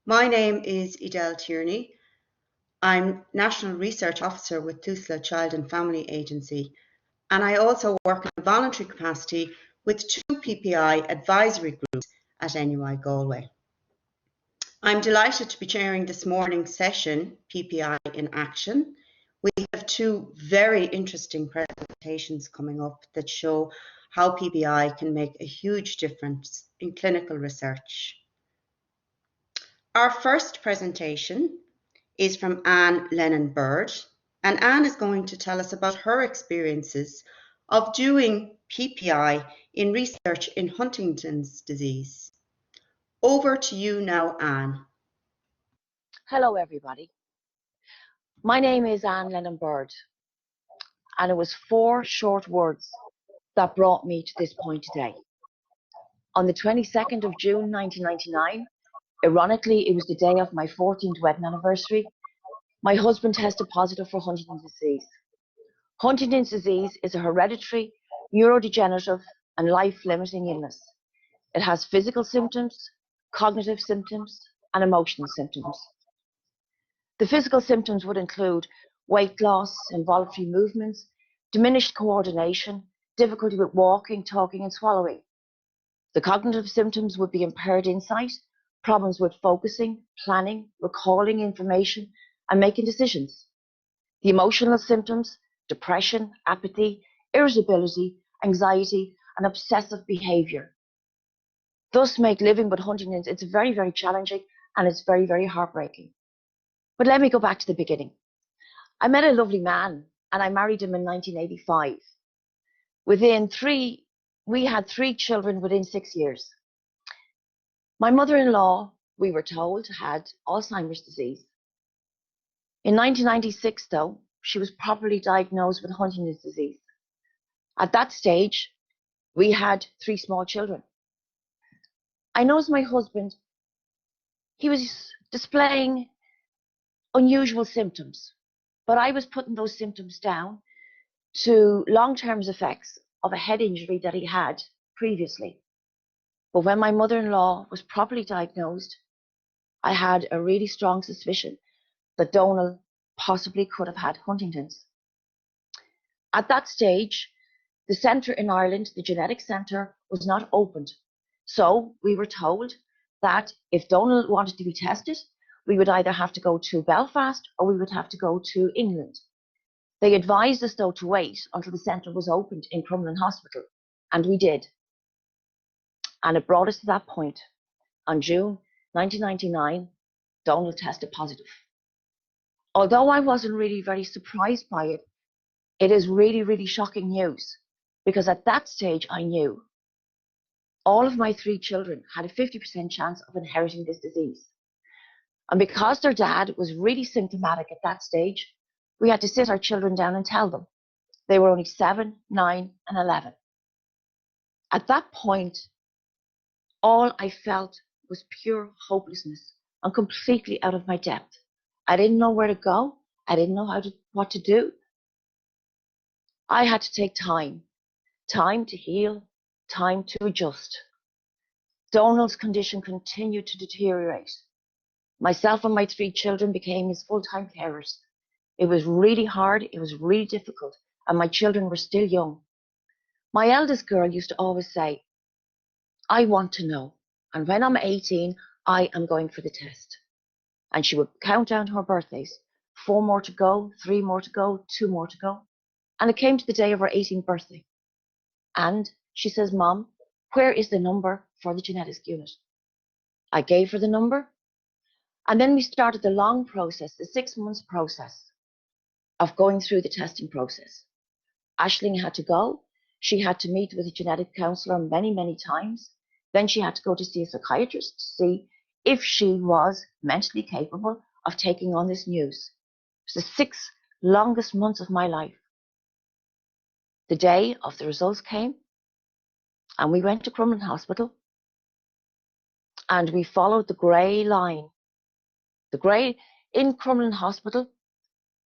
My name is Edel Tierney. I'm National Research Officer with Tusla Child and Family Agency, and I also work in a voluntary capacity with two PPI advisory groups at NUI Galway. I'm delighted to be chairing this morning's session, PPI in Action. We have two very interesting presentations coming up that show how PPI can make a huge difference in clinical research. Our first presentation is from Anne Lennon Bird, and Anne is going to tell us about her experiences of doing PPI in research in Huntington's disease. Over to you now, Anne. Hello, everybody. My name is Anne Lennon Bird, and it was 4 short words that brought me to this point today. On the 22nd of June 1999, ironically, it was the day of my 14th wedding anniversary, my husband tested positive for Huntington's disease. Huntington's disease is a hereditary, neurodegenerative, and life-limiting illness. It has physical symptoms, cognitive symptoms, and emotional symptoms. The physical symptoms would include weight loss, involuntary movements, diminished coordination, difficulty with walking, talking, and swallowing. The cognitive symptoms would be impaired insight, problems with focusing, planning, recalling information, and making decisions. The emotional symptoms, depression, apathy, irritability, anxiety, and obsessive behavior. Thus make living with Huntington's, it's very, very challenging, and it's very, very heartbreaking. But let me go back to the beginning. I met a lovely man and I married him in 1985. We had 3 children within 6 years. My mother-in-law, we were told, had Alzheimer's disease. In 1996, though, she was properly diagnosed with Huntington's disease. At that stage, we had 3 small children. I noticed my husband, he was displaying unusual symptoms, but I was putting those symptoms down to long-term effects of a head injury that he had previously. But when my mother-in-law was properly diagnosed, I had a really strong suspicion that Donald possibly could have had Huntington's. At that stage, the centre in Ireland, the genetic centre, was not opened. So we were told that if Donald wanted to be tested, we would either have to go to Belfast or we would have to go to England. They advised us, though, to wait until the centre was opened in Crumlin Hospital, and we did. And it brought us to that point. On June 1999, Donald tested positive. Although I wasn't really very surprised by it, it is really, really shocking news, because at that stage I knew all of my 3 children had a 50% chance of inheriting this disease. And because their dad was really symptomatic at that stage, we had to sit our children down and tell them. They were only 7, 9, and 11. At that point, all I felt was pure hopelessness and completely out of my depth. I didn't know where to go. I didn't know what to do. I had to take time to heal, time to adjust. Donald's condition continued to deteriorate. Myself and my 3 children became his full-time carers. It was really hard, it was really difficult, and my children were still young. My eldest girl used to always say, I want to know, and when I'm 18, I am going for the test. And she would count down to her birthdays, 4 more to go, 3 more to go, 2 more to go. And it came to the day of her 18th birthday. And she says, Mom, where is the number for the genetics unit? I gave her the number. And then we started the long process, the 6 months process of going through the testing process. Aisling had to go. She had to meet with a genetic counsellor many, many times. Then she had to go to see a psychiatrist to see if she was mentally capable of taking on this news. It was the 6 longest months of my life. The day of the results came, and we went to Crumlin Hospital, and we followed the grey line. In Crumlin Hospital,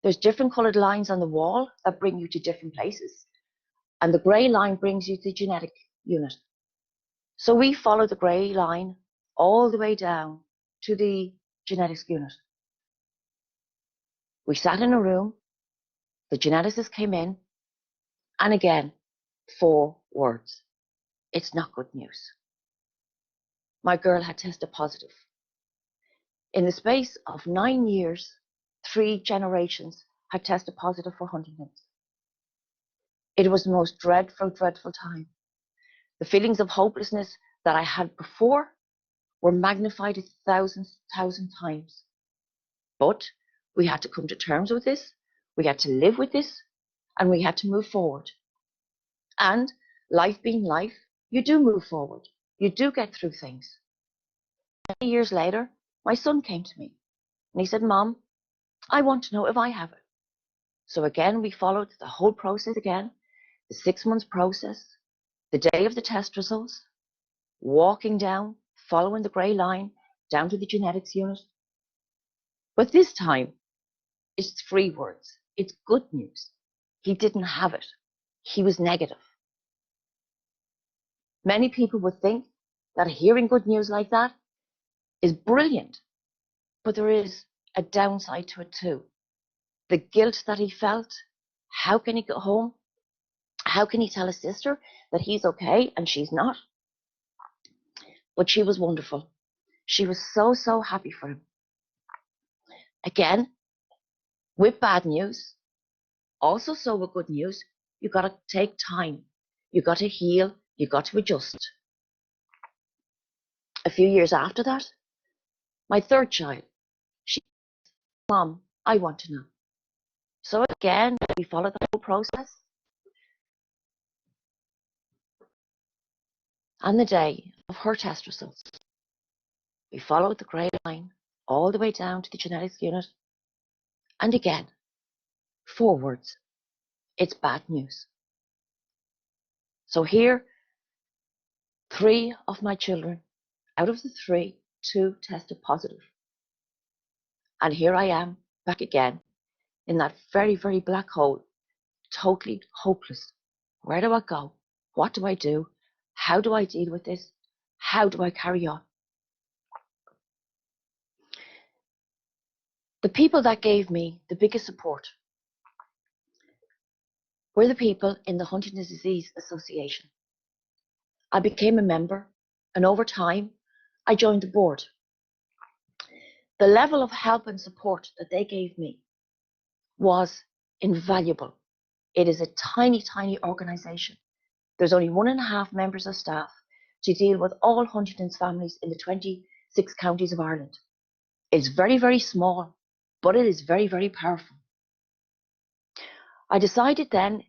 there's different coloured lines on the wall that bring you to different places. And the grey line brings you to the genetic unit. So we followed the grey line all the way down to the genetics unit. We sat in a room, the geneticist came in, and again, 4 words. It's not good news. My girl had tested positive. In the space of 9 years, 3 generations had tested positive for Huntington's. It was the most dreadful, dreadful time. The feelings of hopelessness that I had before were magnified 1,000 times. But we had to come to terms with this, we had to live with this, and we had to move forward. And life being life, you do move forward. You do get through things. Many years later, my son came to me and he said, Mom, I want to know if I have it. So again, we followed the whole process again, the 6 months process, the day of the test results, walking down, following the grey line, down to the genetics unit. But this time, it's 3 words. It's good news. He didn't have it. He was negative. Many people would think that hearing good news like that is brilliant, but there is a downside to it too. The guilt that he felt. How can he go home? How can he tell his sister that he's okay and she's not? But she was wonderful. She was so, so happy for him. Again, with bad news, also so with good news, you got to take time. You got to heal. You got to adjust. A few years after that, my 3rd child, she said, Mom, I want to know. So again, we followed the whole process. On the day of her test results, we followed the grey line all the way down to the genetics unit. And again, 4 words. It's bad news. So here, 3 of my children, out of the 3, 2 tested positive. And here I am, back again, in that very, very black hole, totally hopeless. Where do I go? What do I do? How do I deal with this? How do I carry on? The people that gave me the biggest support were the people in the Huntington's Disease Association. I became a member, and over time, I joined the board. The level of help and support that they gave me was invaluable. It is a tiny, tiny organization. There's only 1.5 members of staff to deal with all Huntington's families in the 26 counties of Ireland. It's very, very small, but it is very, very powerful. I decided then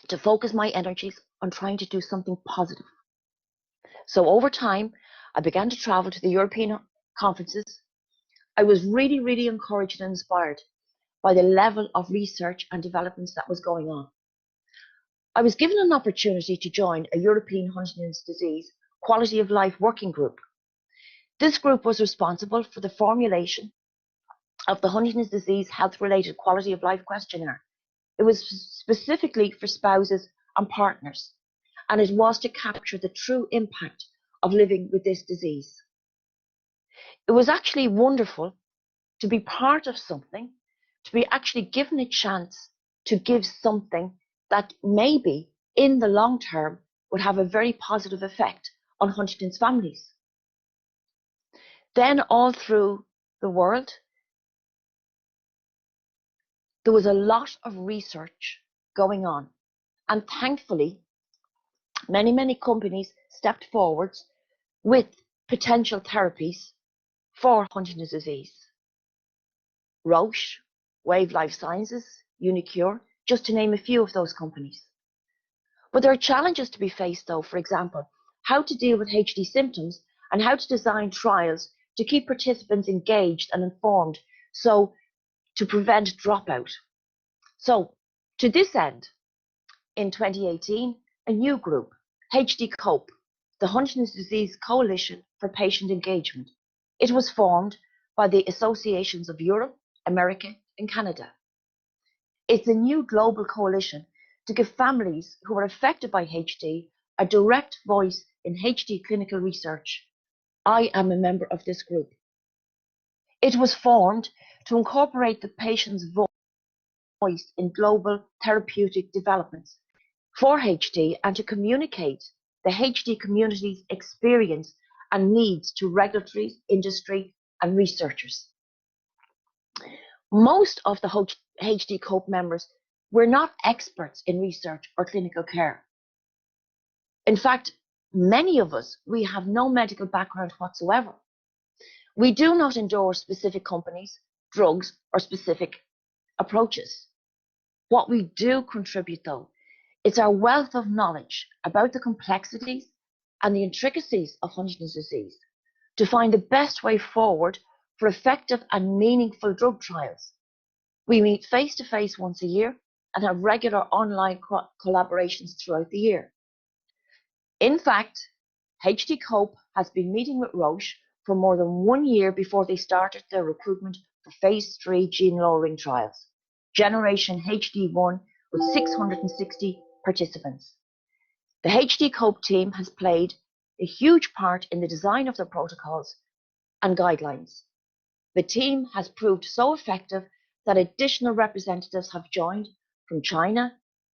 to focus my energies on trying to do something positive. So over time, I began to travel to the European conferences. I was really, really encouraged and inspired by the level of research and developments that was going on. I was given an opportunity to join a European Huntington's Disease Quality of Life Working Group. This group was responsible for the formulation of the Huntington's Disease Health-Related Quality of Life Questionnaire. It was specifically for spouses and partners, and it was to capture the true impact of living with this disease. It was actually wonderful to be part of something, to be actually given a chance to give something that maybe in the long term would have a very positive effect on Huntington's families. Then all through the world, there was a lot of research going on, and thankfully, many, many companies stepped forwards with potential therapies for Huntington's disease. Roche, Wave Life Sciences, Unicure, just to name a few of those companies. But there are challenges to be faced though, for example, how to deal with HD symptoms and how to design trials to keep participants engaged and informed, so to prevent dropout. So to this end, in 2018, a new group, HD COPE, the Huntington's Disease Coalition for Patient Engagement. It was formed by the Associations of Europe, America, and Canada. It's a new global coalition to give families who are affected by HD a direct voice in HD clinical research. I am a member of this group. It was formed to incorporate the patient's voice in global therapeutic developments for HD and to communicate the HD community's experience and needs to regulatory, industry, and researchers. Most of the HD COPE members were not experts in research or clinical care. In fact, many of us, we have no medical background whatsoever. We do not endorse specific companies, drugs, or specific approaches. What we do contribute, though, is our wealth of knowledge about the complexities and the intricacies of Huntington's disease to find the best way forward for effective and meaningful drug trials. We meet face-to-face once a year and have regular online collaborations throughout the year. In fact, HD COPE has been meeting with Roche for more than 1 year before they started their recruitment for phase 3 gene-lowering trials, Generation HD1 with 660 participants. The HD COPE team has played a huge part in the design of their protocols and guidelines. The team has proved so effective that additional representatives have joined from China,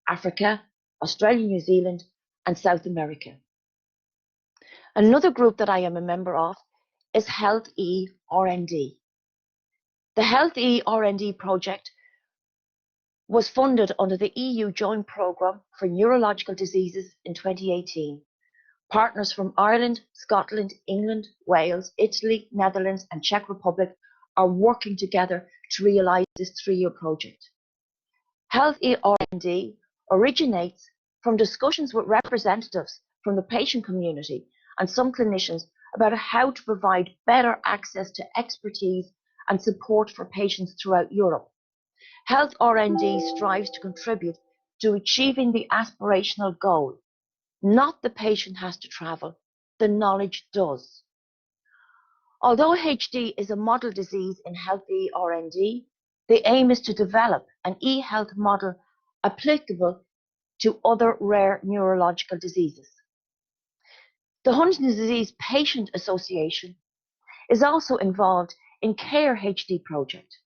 Africa, Australia, New Zealand, and South America. Another group that I am a member of is Health R&D. The Health R&D project was funded under the EU Joint Programme for Neurological Diseases in 2018. Partners from Ireland, Scotland, England, Wales, Italy, Netherlands, and Czech Republic are working together to realise this 3-year project. Health R&D originates from discussions with representatives from the patient community and some clinicians about how to provide better access to expertise and support for patients throughout Europe. Health R&D strives to contribute to achieving the aspirational goal. Not the patient has to travel, the knowledge does. Although HD is a model disease in Health R&D, the aim is to develop an e-health model applicable to other rare neurological diseases. The Huntington's Disease Patient Association is also involved in CARE HD project.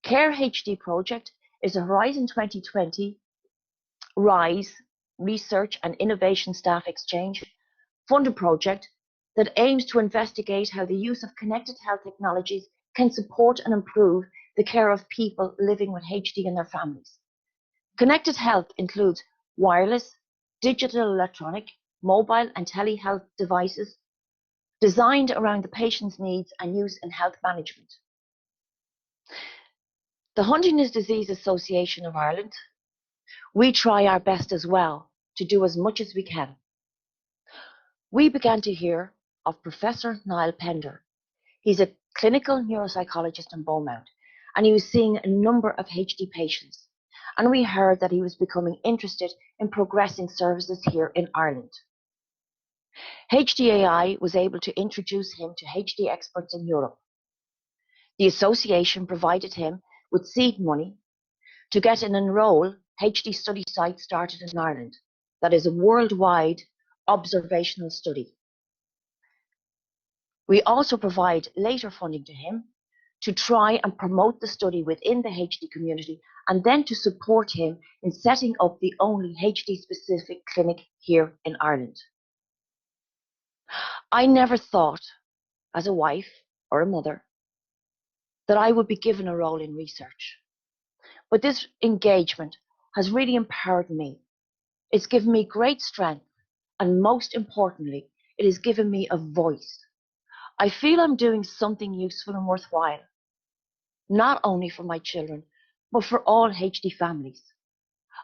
CARE HD project is a Horizon 2020 RISE Research and Innovation Staff Exchange funded project that aims to investigate how the use of connected health technologies can support and improve the care of people living with HD and their families. Connected health includes wireless, digital electronic, mobile and telehealth devices designed around the patient's needs and use in health management. The Huntington's Disease Association of Ireland, we try our best as well to do as much as we can. We began to hear of Professor Niall Pender. He's a clinical neuropsychologist in Beaumont, and he was seeing a number of HD patients. And we heard that he was becoming interested in progressing services here in Ireland. HDAI was able to introduce him to HD experts in Europe. The association provided him with seed money to get an enroll HD study site started in Ireland. That is a worldwide observational study. We also provide later funding to him to try and promote the study within the HD community and then to support him in setting up the only HD specific clinic here in Ireland. I never thought, as a wife or a mother, that I would be given a role in research. But this engagement has really empowered me. It's given me great strength, and most importantly, it has given me a voice. I feel I'm doing something useful and worthwhile, not only for my children, but for all HD families.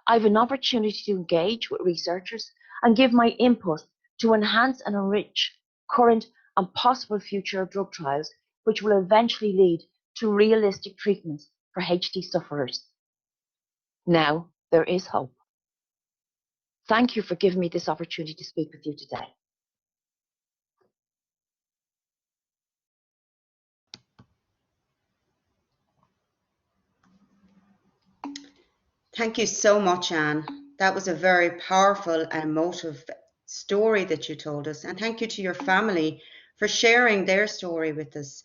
I have an opportunity to engage with researchers and give my input to enhance and enrich current and possible future drug trials, which will eventually lead to realistic treatments for HD sufferers. Now, there is hope. Thank you for giving me this opportunity to speak with you today. Thank you so much, Anne. That was a very powerful and emotive story that you told us. And thank you to your family for sharing their story with us.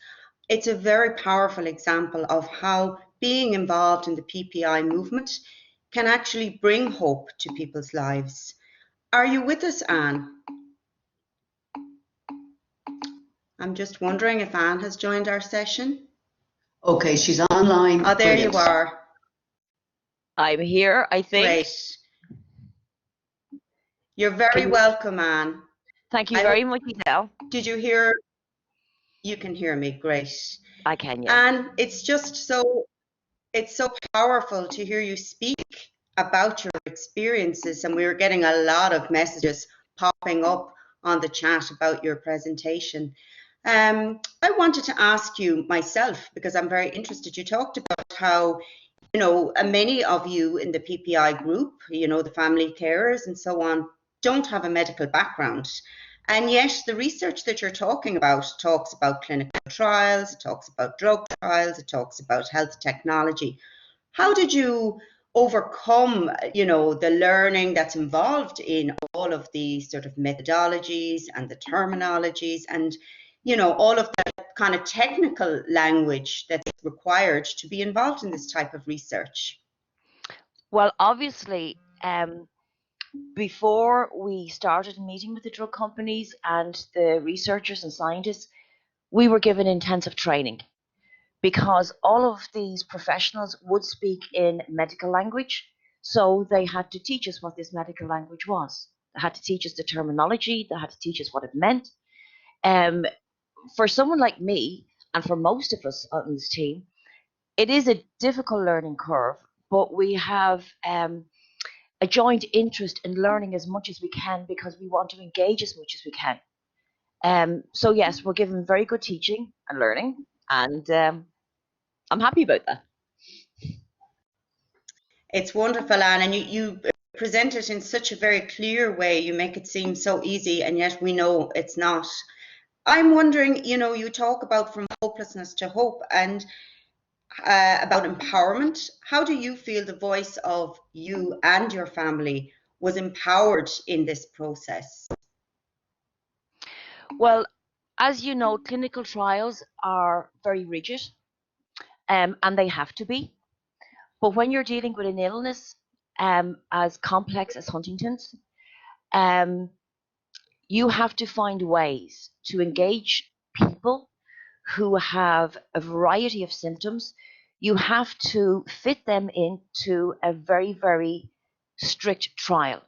It's a very powerful example of how being involved in the PPI movement can actually bring hope to people's lives. Are you with us, Anne? I'm just wondering if Anne has joined our session. Okay, she's online. Oh, there Brilliant. you are. I'm here, I think. Great. You're very welcome, Anne. Thank you very much, Edel. Did you hear? You can hear me. Great. I can, yeah. And it's so powerful to hear you speak about your experiences, and we were getting a lot of messages popping up on the chat about your presentation. I wanted to ask you myself, because I'm very interested. You talked about how, many of you in the PPI group, the family carers and so on, don't have a medical background. And yet the research that you're talking about talks about clinical trials, it talks about drug trials, it talks about health technology. How did you overcome, the learning that's involved in all of these sort of methodologies and the terminologies and, all of the kind of technical language that's required to be involved in this type of research? Well, obviously, before we started meeting with the drug companies and the researchers and scientists, we were given intensive training because all of these professionals would speak in medical language. So they had to teach us what this medical language was. They had to teach us the terminology. They had to teach us what it meant. For someone like me, and for most of us on this team, it is a difficult learning curve, but we have a joint interest in learning as much as we can because we want to engage as much as we can. So yes, we're given very good teaching and learning, and I'm happy about that. It's wonderful, Anne, and you present it in such a very clear way. You make it seem so easy, and yet we know it's not. I'm wondering, you talk about from hopelessness to hope and about empowerment. How do you feel the voice of you and your family was empowered in this process? Well, as you know, clinical trials are very rigid, and they have to be. But when you're dealing with an illness as complex as Huntington's, you have to find ways to engage people who have a variety of symptoms. You have to fit them into a very, very strict trial.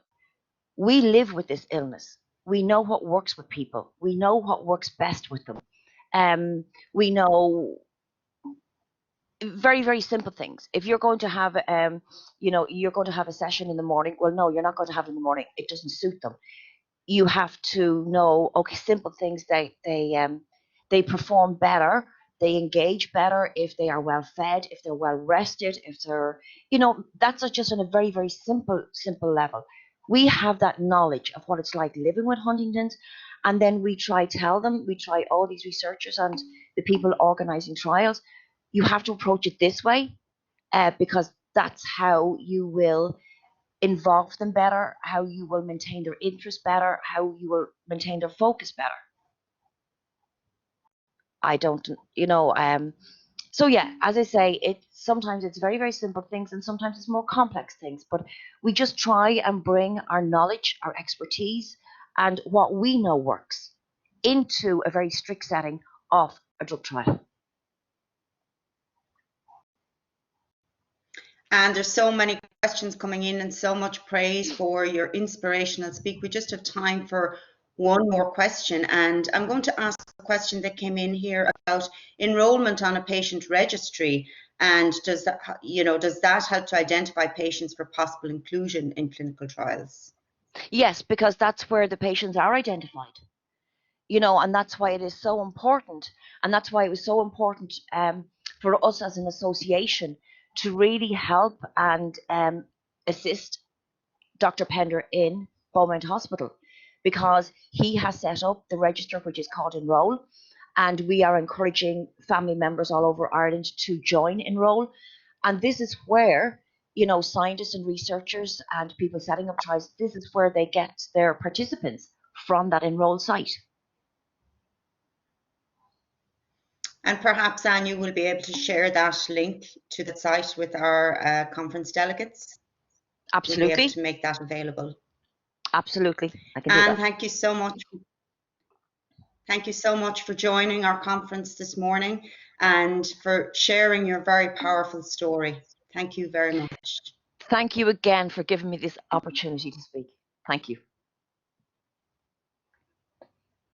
We live with this illness. We know what works with people. We know what works best with them. We know very, very simple things. If you're going to have, you're going to have a session in the morning. Well, no, you're not going to have it in the morning. It doesn't suit them. You have to know, okay, simple things. They perform better. They engage better if they are well fed, if they're well rested, if they're, that's just on a very, very simple level. We have that knowledge of what it's like living with Huntington's, and then we try all these researchers and the people organizing trials. You have to approach it this way because that's how you will involve them better, how you will maintain their interest better, how you will maintain their focus better. I don't, so yeah, as I say, sometimes it's very, very simple things and sometimes it's more complex things, but we just try and bring our knowledge, our expertise, and what we know works into a very strict setting of a drug trial. And there's so many questions coming in and so much praise for your inspirational speak. We just have time for one more question, and I'm going to ask a question that came in here about enrollment on a patient registry, and does that help to identify patients for possible inclusion in clinical trials? Yes, because that's where the patients are identified, and that's why it is so important, and that's why it was so important for us as an association to really help and assist Dr. Pender in Beaumont Hospital, because he has set up the register which is called Enroll, and we are encouraging family members all over Ireland to join Enroll. And this is where, scientists and researchers and people setting up trials, this is where they get their participants from that Enroll site. And perhaps, Anne, you will be able to share that link to the site with our conference delegates. Absolutely. We'll be able to make that available. Absolutely, I can do And that. thank you so much. Thank you so much for joining our conference this morning and for sharing your very powerful story. Thank you very much. Thank you again for giving me this opportunity to speak. Thank you.